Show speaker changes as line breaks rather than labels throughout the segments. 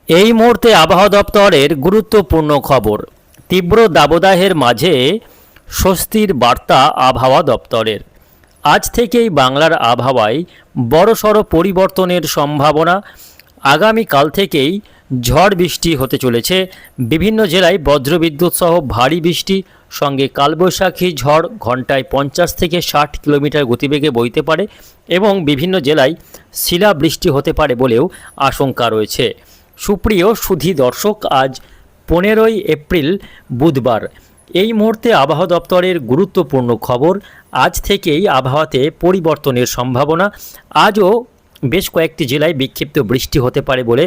এই মুহূর্তে আবহাওয়া দপ্তরের গুরুত্বপূর্ণ খবর। তীব্র দাবদাহের মাঝে স্বস্তির বার্তা আবহাওয়া দপ্তরের। আজ থেকেই বাংলার আবহাওয়ায় বড়সড় পরিবর্তনের সম্ভাবনা। আগামীকাল থেকেই ঝড় বৃষ্টি হতে চলেছে। বিভিন্ন জেলায় বজ্রবিদ্যুৎ সহ ভারী বৃষ্টি, সঙ্গে কালবৈশাখী ঝড় ঘন্টায় 50 থেকে 60 কিলোমিটার গতিবেগে বইতে পারে এবং বিভিন্ন জেলায় শিলাবৃষ্টি হতে পারে বলেও আশঙ্কা রয়েছে। সুপ্রিয় সুধী দর্শক, আজ 15ই এপ্রিল বুধবার। এই মুহূর্তে আবহাওয়া দপ্তরের গুরুত্বপূর্ণ খবর। আজ থেকেই আবহাওয়াতে পরিবর্তনের সম্ভাবনা। আজও বেশ কয়েকটি জেলায় বিক্ষিপ্ত বৃষ্টি হতে পারে বলে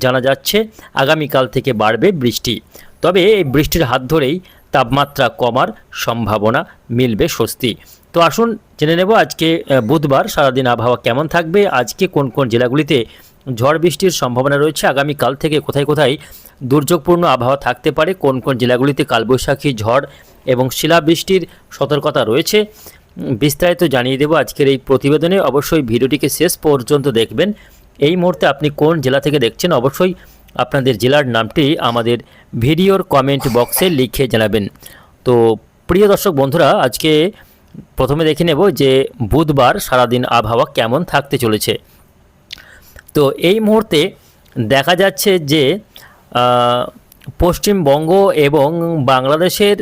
জানা যাচ্ছে। আগামীকাল থেকে বাড়বে বৃষ্টি, তবে এই বৃষ্টির হাত ধরেই তাপমাত্রা কমার সম্ভাবনা, মিলবে স্বস্তি। তো আসুন জেনে নেব আজকে বুধবার সারাদিন আবহাওয়া কেমন থাকবে, আজকে কোন কোন জেলাগুলিতে ঝড় বৃষ্টির সম্ভাবনা রয়েছে, আগামীকাল থেকে কোথায় কোথায় দুর্যোগপূর্ণ আবহাওয়া থাকতে পারে, কোন কোন জেলাগুলিতে কালবৈশাখী ঝড় এবং শিলাবৃষ্টির সতর্কতা রয়েছে, বিস্তারিত জানিয়ে দেব আজকের এই প্রতিবেদনে। অবশ্যই ভিডিওটিকে শেষ পর্যন্ত দেখবেন। এই মুহূর্তে আপনি কোন জেলা থেকে দেখছেন, অবশ্যই আপনাদের জেলার নামটি আমাদের ভিডিওর কমেন্ট বক্সে লিখে জানাবেন। তো প্রিয় দর্শক বন্ধুরা, আজকে প্রথমে দেখে নেব যে বুধবার সারাদিন আবহাওয়া কেমন থাকতে চলেছে। তো এই মুহূর্তে দেখা যাচ্ছে যে পশ্চিমবঙ্গ এবং বাংলাদেশের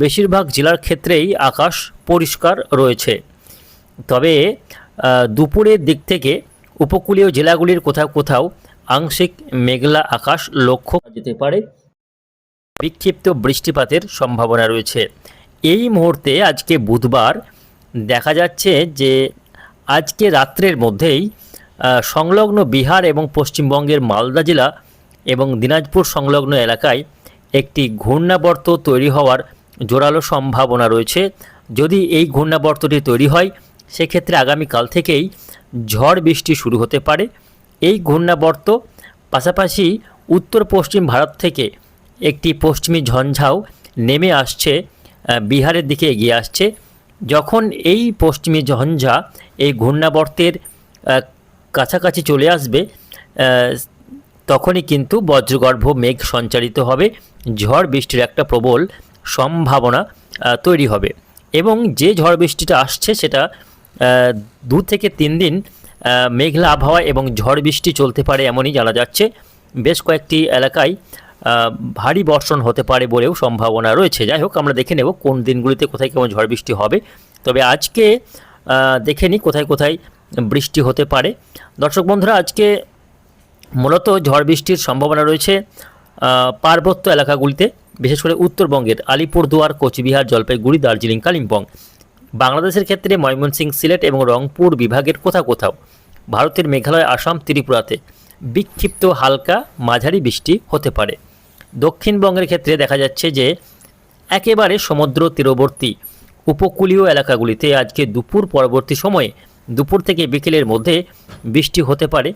বেশিরভাগ জেলার ক্ষেত্রেই আকাশ পরিষ্কার রয়েছে। তবে দুপুরের দিক থেকে উপকূলীয় জেলাগুলির কোথাও কোথাও আংশিক মেঘলা আকাশ লক্ষ্য করা যেতে পারে। বিক্ষিপ্ত বৃষ্টিপাতের সম্ভাবনা রয়েছে। এই মুহূর্তে আজকে বুধবার দেখা যাচ্ছে যে আজকে রাত্রের মধ্যেই সংলগ্ন বিহার এবং পশ্চিমবঙ্গের মালদা জেলা এবং দিনাজপুর সংলগ্ন এলাকায় একটি ঘূর্ণাবর্ত তৈরি হওয়ার জোরালো সম্ভাবনা রয়েছে। যদি এই ঘূর্ণাবর্তটি তৈরি হয়, সেক্ষেত্রে আগামীকাল থেকেই ঝড় বৃষ্টি শুরু হতে পারে। এই ঘূর্ণাবর্ত পাশাপাশি উত্তর পশ্চিম ভারত থেকে একটি পশ্চিমী ঝঞ্ঝাও নেমে আসছে, বিহারের দিকে এগিয়ে আসছে। যখন এই পশ্চিমী ঝঞ্ঝা এই ঘূর্ণাবর্তের কাছাকাছি চলে আসবে, তখনই কিন্তু বজ্রগর্ভ মেঘ সঞ্চারিত হবে, ঝড় বৃষ্টির একটা প্রবল সম্ভাবনা তৈরি হবে। এবং যে ঝড় বৃষ্টিটা আসছে সেটা 2 থেকে 3 দিন মেঘলা আবহাওয়া এবং ঝড় বৃষ্টি চলতে পারে এমনই জানা যাচ্ছে। বেশ কয়েকটি এলাকায় ভারী বর্ষণ হতে পারে বলেও সম্ভাবনা রয়েছে। যাই হোক, আমরা দেখে নেব কোন দিনগুলিতে কোথায় কেমন ঝড় বৃষ্টি হবে। তবে আজকে দেখে নিই কোথায় কোথায় বৃষ্টি হতে পারে। দর্শক বন্ধুরা, আজকে মূলত ঝড় বৃষ্টির সম্ভাবনা রয়েছে পার্বত্য এলাকাগুলিতে, বিশেষ করে উত্তরবঙ্গের আলিপুরদুয়ার, কোচবিহার, জলপাইগুড়ি, দার্জিলিং, কালিম্পং। বাংলাদেশের ক্ষেত্রে ময়মনসিংহ, সিলেট এবং রংপুর বিভাগের কোথাও কোথাও, ভারতের মেঘালয়, আসাম, ত্রিপুরাতে বিক্ষিপ্ত হালকা মাঝারি বৃষ্টি হতে পারে। দক্ষিণবঙ্গের ক্ষেত্রে দেখা যাচ্ছে যে একেবারে সমুদ্র তীরবর্তী উপকূলীয় এলাকাগুলিতে আজকে দুপুর পরবর্তী সময়ে, দুপুর থেকে বিকেলের মধ্যে বৃষ্টি হতে পারে।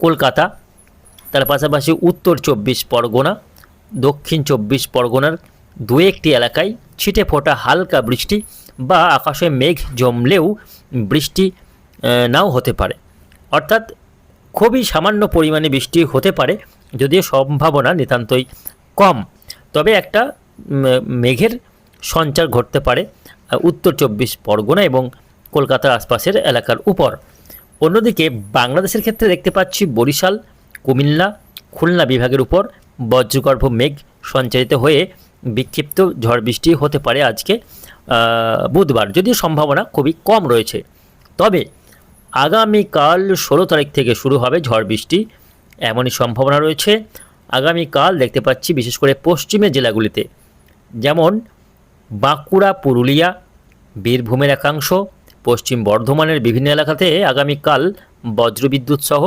কলকাতা, তার পাশাপাশি উত্তর 24 পরগনা, দক্ষিণ 24 পরগনার 2-1টি এলাকায় ছিটে ফোটা হালকা বৃষ্টি বা আকাশে মেঘ জমলেও বৃষ্টি নাও হতে পারে। অর্থাৎ খুবই সামান্য পরিমাণে বৃষ্টি হতে পারে, যদিও সম্ভাবনা নিতান্তই কম। তবে একটা মেঘের সঞ্চার ঘটতে পারে উত্তর 24 পরগনা এবং কলকাতার আশপাশের এলাকার উপর। অন্যদিকে বাংলাদেশের ক্ষেত্রে দেখতে পাচ্ছি বরিশাল, কুমিল্লা, খুলনা বিভাগের উপর বজ্রগর্ভ মেঘ সঞ্চারিত হয়ে বিক্ষিপ্ত ঝড় বৃষ্টি হতে পারে আজকে বুধবার, যদিও সম্ভাবনা খুবই কম রয়েছে। তবে আগামীকাল 16 তারিখ থেকে শুরু হবে ঝড় বৃষ্টি, এমনই সম্ভাবনা রয়েছে। আগামীকাল দেখতে পাচ্ছি বিশেষ করে পশ্চিমের জেলাগুলিতে, যেমন বাঁকুড়া, পুরুলিয়া, বীরভূমের একাংশ, পশ্চিম বর্ধমানের বিভিন্ন এলাকাতে আগামীকাল বজ্রবিদ্যুৎ সহ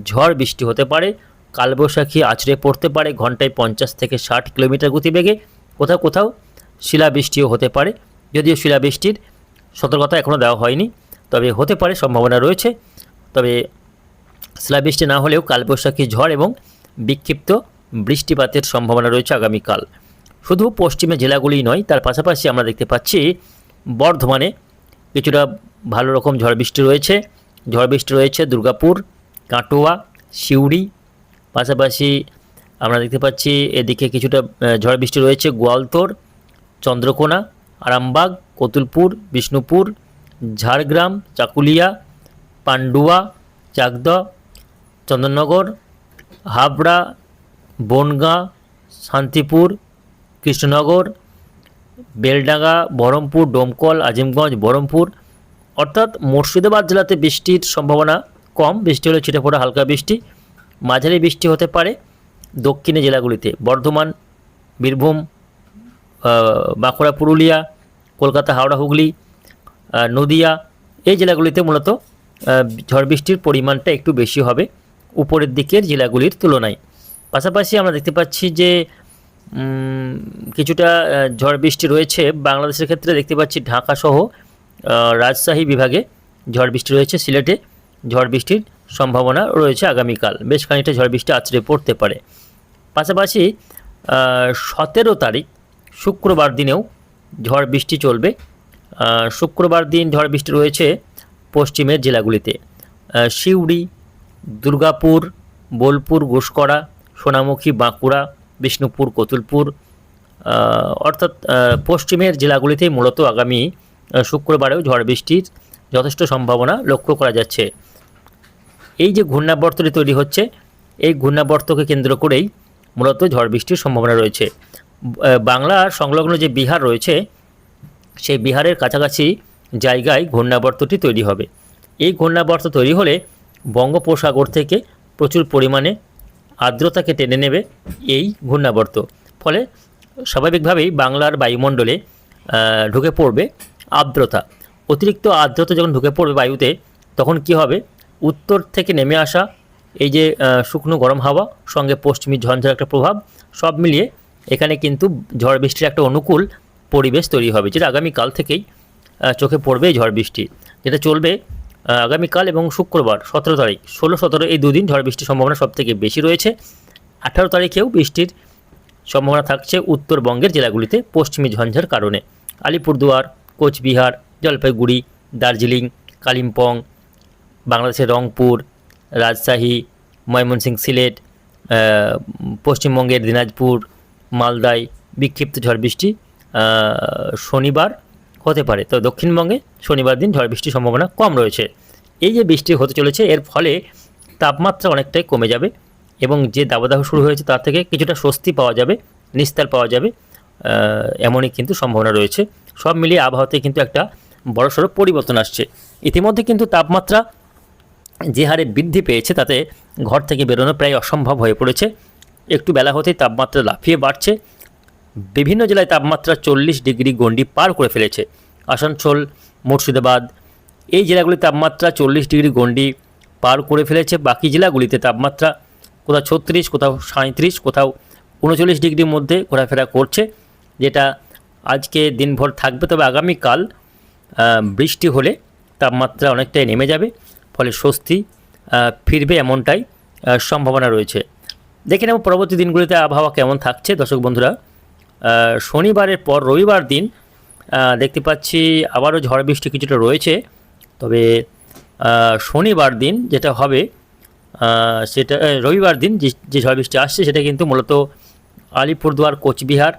ঝড় বৃষ্টি হতে পারে। কালবৈশাখী আছড়ে পড়তে পারে ঘন্টায় 50 থেকে 60 কিলোমিটার গতিবেগে। কোথাও কোথাও শিলাবৃষ্টিও হতে পারে, যদিও শিলাবৃষ্টির সতর্কতা এখনও দেওয়া হয়নি, তবে হতে পারে, সম্ভাবনা রয়েছে। তবে শিলাবৃষ্টি না হলেও কালবৈশাখী ঝড় এবং বিক্ষিপ্ত বৃষ্টিপাতের সম্ভাবনা রয়েছে আগামীকাল। শুধু পশ্চিমের জেলাগুলিই নয়, তার পাশাপাশি আমরা দেখতে পাচ্ছি বর্ধমানে কিছুটা ভালো রকম ঝড় বৃষ্টি রয়েছে। দুর্গাপুর, কাটোয়া, সিউড়ি, পাশাপাশি আমরা দেখতে পাচ্ছি এদিকে কিছুটা ঝড় বৃষ্টি রয়েছে গোয়ালতোড়, চন্দ্রকোনা, আরামবাগ, কতুলপুর, বিষ্ণুপুর, ঝাড়গ্রাম, চাকুলিয়া, পান্ডুয়া, চাকদহ, চন্দননগর, হাবড়া, বনগাঁ, শান্তিপুর, কৃষ্ণনগর, বেলডাঙ্গা, বহরমপুর, ডোমকল, আজিমগঞ্জ, বহরমপুর। অর্থাৎ মুর্শিদাবাদ জেলাতে বৃষ্টির সম্ভাবনা কম, বৃষ্টি হলে ছিটেফোঁটা হালকা বৃষ্টি, মাঝারি বৃষ্টি হতে পারে দক্ষিণে জেলাগুলিতে বর্ধমান, বীরভূম, বাঁকুড়া, পুরুলিয়া, কলকাতা, হাওড়া, হুগলি, নদিয়া, এই জেলাগুলিতে মূলত ঝড় বৃষ্টির পরিমাণটা একটু বেশি হবে উপরের দিকের জেলাগুলির তুলনায়। পাশাপাশি আমরা দেখতে পাচ্ছি যে কিছুটা ঝড় বৃষ্টি রয়েছে বাংলাদেশের ক্ষেত্রে। দেখতে পাচ্ছি ঢাকা সহ রাজশাহী বিভাগে ঝড় বৃষ্টি রয়েছে, সিলেটে ঝড় বৃষ্টির সম্ভাবনা রয়েছে আগামীকাল, বেশ খানিকটা ঝড় বৃষ্টি আছড়ে পড়তে পারে। পাশাপাশি 17 তারিখ শুক্রবার দিনেও ঝড় বৃষ্টি চলবে। শুক্রবার দিন ঝড় বৃষ্টি রয়েছে পশ্চিমের জেলাগুলিতে সিউড়ি, দুর্গাপুর, বোলপুর, ঘুষকরা, সোনামুখী, বাঁকুড়া, বিষ্ণুপুর, কতুলপুর, অর্থাৎ পশ্চিমের জেলাগুলিতেই মূলত আগামী শুক্রবারেও ঝড় বৃষ্টির যথেষ্ট সম্ভাবনা লক্ষ্য করা যাচ্ছে। এই যে ঘূর্ণাবর্তটি তৈরি হচ্ছে, এই ঘূর্ণাবর্তকে কেন্দ্র করেই মূলত ঝড় বৃষ্টির সম্ভাবনা রয়েছে। বাংলার সংলগ্ন যে বিহার রয়েছে, সেই বিহারের কাছাকাছি জায়গায় ঘূর্ণাবর্তটি তৈরি হবে। এই ঘূর্ণাবর্ত তৈরি হলে বঙ্গোপসাগর থেকে প্রচুর পরিমাণে আর্দ্রতাকে টেনে নেবে এই ঘূর্ণাবর্ত, ফলে স্বাভাবিকভাবেই বাংলার বায়ুমণ্ডলে ঢুকে পড়বে আর্দ্রতা। অতিরিক্ত আর্দ্রতা যখন ঢুকে পড়বে বায়ুতে, তখন কি হবে, উত্তর থেকে নেমে আসা এই যে শুকনো গরম হাওয়া সঙ্গে পশ্চিমী ঝঞ্ঝার একটা প্রভাব, সব মিলিয়ে এখানে কিন্তু ঝড় বৃষ্টির একটা অনুকূল পরিবেশ তৈরি হবে, যেটা আগামীকাল থেকেই চোখে পড়বে। এই ঝড় বৃষ্টি যেটা চলবে আগামীকাল এবং শুক্রবার 17 তারিখ, 16-17 এই দুদিন ঝড় বৃষ্টির সম্ভাবনা সবথেকে বেশি রয়েছে। 18 তারিখেও বৃষ্টির সম্ভাবনা থাকছে উত্তরবঙ্গের জেলাগুলিতে পশ্চিমী ঝঞ্ঝার কারণে। আলিপুরদুয়ার, কোচবিহার, জলপাইগুড়ি, দার্জিলিং, কালিম্পং, বাংলাদেশের রংপুর, রাজশাহী, ময়মনসিংহ, সিলেট, পশ্চিমবঙ্গের দিনাজপুর, মালদায় বিক্ষিপ্ত ঝড় বৃষ্টি শনিবার হতে পারে। তো দক্ষিণবঙ্গে শনিবার দিন ঝড় বৃষ্টির সম্ভাবনা কম রয়েছে। এই যে বৃষ্টি হতে চলেছে, এর ফলে তাপমাত্রা অনেকটাই কমে যাবে এবং যে দাবদাহ শুরু হয়েছে তার থেকে কিছুটা স্বস্তি পাওয়া যাবে, নিস্তার পাওয়া যাবে, এমনই কিন্তু সম্ভাবনা রয়েছে। সব মিলিয়ে আবহাওয়াতে কিন্তু একটা বড়সড় পরিবর্তন আসছে। ইতিমধ্যে কিন্তু তাপমাত্রা যে হারে বৃদ্ধি পেয়েছে, তাতে ঘর থেকে বেরোনো প্রায় অসম্ভব হয়ে পড়েছে। একটু বেলা হতেই তাপমাত্রা লাফিয়ে বাড়ছে। বিভিন্ন জেলায় তাপমাত্রা 40 ডিগ্রি গণ্ডি পার করে ফেলেছে। আসানসোল, মুর্শিদাবাদ, এই জেলাগুলির তাপমাত্রা 40 ডিগ্রি গণ্ডি পার করে ফেলেছে। বাকি জেলাগুলিতে তাপমাত্রা কোথাও 36, কোথাও 37, কোথাও 39 ডিগ্রির মধ্যে ঘোরাফেরা করছে, যেটা আজকে দিনভর থাকবে। তবে আগামীকাল বৃষ্টি হলে তাপমাত্রা অনেকটাই নেমে যাবে, ফলে স্বস্তি ফিরবে এমনটাই সম্ভাবনা রয়েছে। দেখে নেব পরবর্তী দিনগুলিতে আবহাওয়া কেমন থাকছে। দর্শক বন্ধুরা, শনিবারের পর রবিবার দিন দেখতে পাচ্ছি আবারও ঝড় বৃষ্টি কিছুটা রয়েছে। তবে শনিবার দিন যেটা হবে, সেটা রবিবার দিন যে ঝড় বৃষ্টি আসছে সেটা কিন্তু মূলত আলিপুরদুয়ার, কোচবিহার,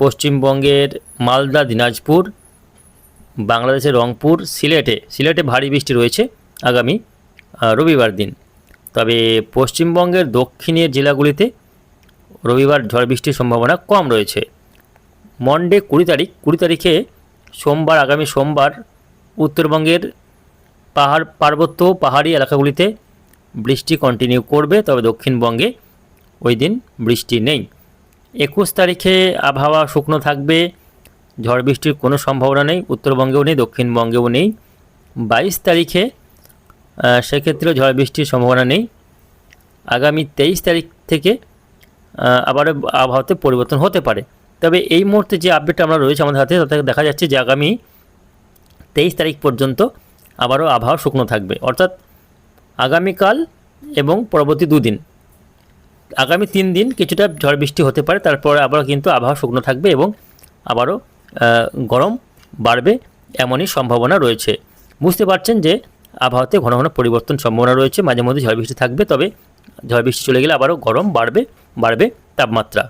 পশ্চিমবঙ্গের মালদা, দিনাজপুর, বাংলাদেশের রংপুর, সিলেটে ভারী বৃষ্টি রয়েছে আগামী রবিবার দিন। তবে পশ্চিমবঙ্গের দক্ষিণের জেলাগুলিতে রবিবার ঝড় বৃষ্টির সম্ভাবনা কম রয়েছে। মন্ডে 20 তারিখে সোমবার, আগামী সোমবার উত্তরবঙ্গের পার্বত্য পাহাড়ি এলাকাগুলিতে বৃষ্টি কন্টিনিউ করবে, তবে দক্ষিণবঙ্গে ওই দিন বৃষ্টি নেই। 21 তারিখে আবহাওয়া শুকনো থাকবে, ঝড় বৃষ্টির কোনো সম্ভাবনা নেই, উত্তরবঙ্গেও নেই, দক্ষিণবঙ্গেও নেই। 22 তারিখে সেক্ষেত্রেও ঝড় বৃষ্টির সম্ভাবনা নেই। আগামী 23 তারিখ থেকে আবারও আবহাওয়াতে পরিবর্তন হতে পারে। তবে এই মুহূর্তে যে আপডেট আমরা রয়েছে আমাদের হাতে, তাতে দেখা যাচ্ছে যে আগামী 23 তারিখ পর্যন্ত আবারও আবহাওয়া শুকনো থাকবে। অর্থাৎ আগামীকাল এবং পরবর্তী 2 দিন, আগামী 3 দিন কিছুটা ঝড় বৃষ্টি হতে পারে, তারপরে আবারও কিন্তু আবহাওয়া শুকনো থাকবে এবং আবারও গরম বাড়বে, এমনই সম্ভাবনা রয়েছে। বুঝতে পারছেন যে আবহাওয়াতে ঘন ঘন পরিবর্তন সম্ভাবনা রয়েছে, মাঝে মধ্যে ঝড় বৃষ্টি থাকবে, তবে ঝড় বৃষ্টি চলে গেলে আবারও গরম বাড়বে তাপমাত্রা।